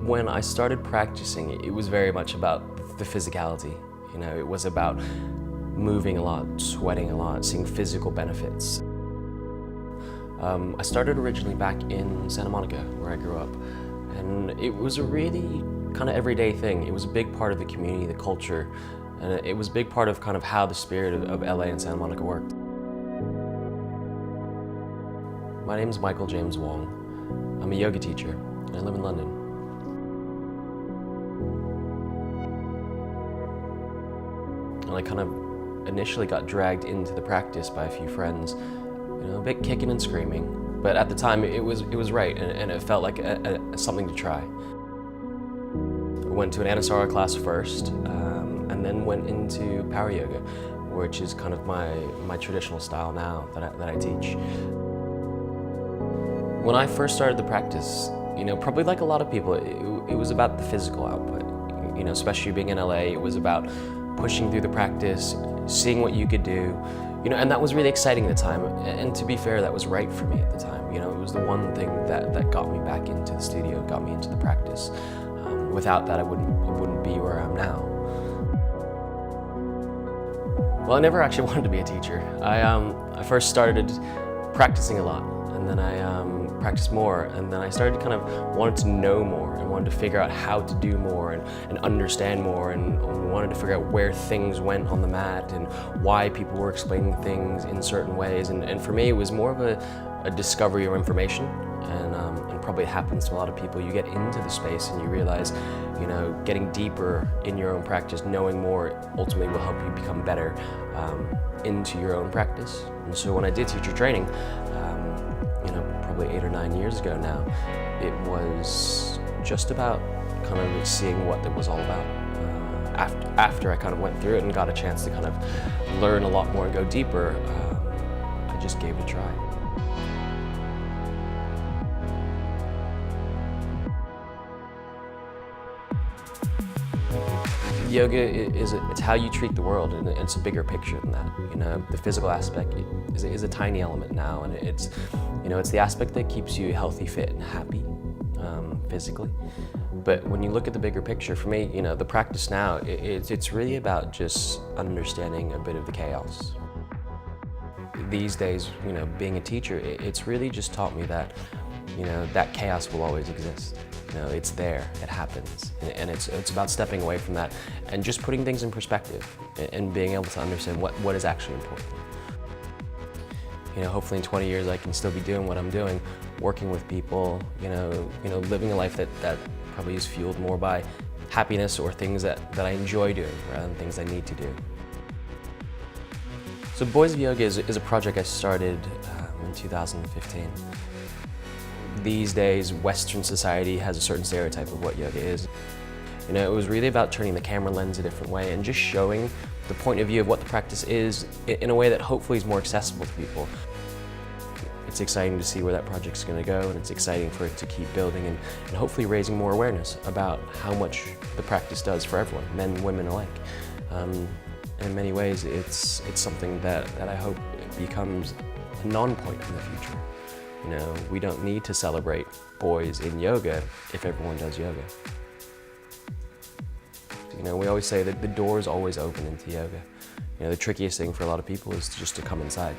When I started practicing, it was very much about the physicality. You know, it was about moving a lot, sweating a lot, seeing physical benefits. I started originally back in Santa Monica, where I grew up, and it was a really kind of everyday thing. It was a big part of the community, the culture, and it was a big part of kind of how the spirit of LA and Santa Monica worked. My name's Michael James Wong. I'm a yoga teacher, and I live in London. And I kind of initially got dragged into the practice by a few friends, you know, a bit kicking and screaming. But at the time, it was right, and it felt like something to try. I went to an Anusara class first, and then went into power yoga, which is kind of my traditional style now that I teach. When I first started the practice, you know, probably like a lot of people, it was about the physical output. You know, especially being in LA, it was about pushing through the practice, seeing what you could do, you know, and that was really exciting at the time. And to be fair, that was right for me at the time. You know, it was the one thing that got me back into the studio, got me into the practice. Without that, I wouldn't be where I am now. Well, I never actually wanted to be a teacher. I first started practicing a lot, and then I practiced more, and then I started kind of wanted to know more and wanted to figure out how to do more and understand more, and wanted to figure out where things went on the mat and why people were explaining things in certain ways. And for me, it was more of a discovery of information, and probably it happens to a lot of people. You get into the space and you realize, you know, getting deeper in your own practice, knowing more, ultimately will help you become better into your own practice. And so when I did teacher training, you know, probably 8 or 9 years ago now, it was just about kind of seeing what it was all about. After I kind of went through it and got a chance to kind of learn a lot more and go deeper, I just gave it a try. Yoga it's how you treat the world, and it's a bigger picture than that. You know, the physical aspect is a tiny element now, and it's, you know, it's the aspect that keeps you healthy, fit, and happy physically. But when you look at the bigger picture, for me, you know, the practice now, it's really about just understanding a bit of the chaos. These days, you know, being a teacher, it's really just taught me that, you know, that chaos will always exist. You know, it's there, it happens, and it's about stepping away from that and just putting things in perspective and being able to understand what is actually important. You know, hopefully in 20 years I can still be doing what I'm doing, working with people, you know, living a life that probably is fueled more by happiness or things that I enjoy doing rather than things I need to do. So Boys of Yoga is a project I started in 2015. These days, Western society has a certain stereotype of what yoga is. You know, it was really about turning the camera lens a different way and just showing the point of view of what the practice is in a way that hopefully is more accessible to people. It's exciting to see where that project's going to go, and it's exciting for it to keep building and hopefully raising more awareness about how much the practice does for everyone, men and women alike. In many ways, it's something that I hope becomes a non-point in the future. You know, we don't need to celebrate boys in yoga if everyone does yoga. You know, we always say that the door is always open into yoga. You know, the trickiest thing for a lot of people is just to come inside.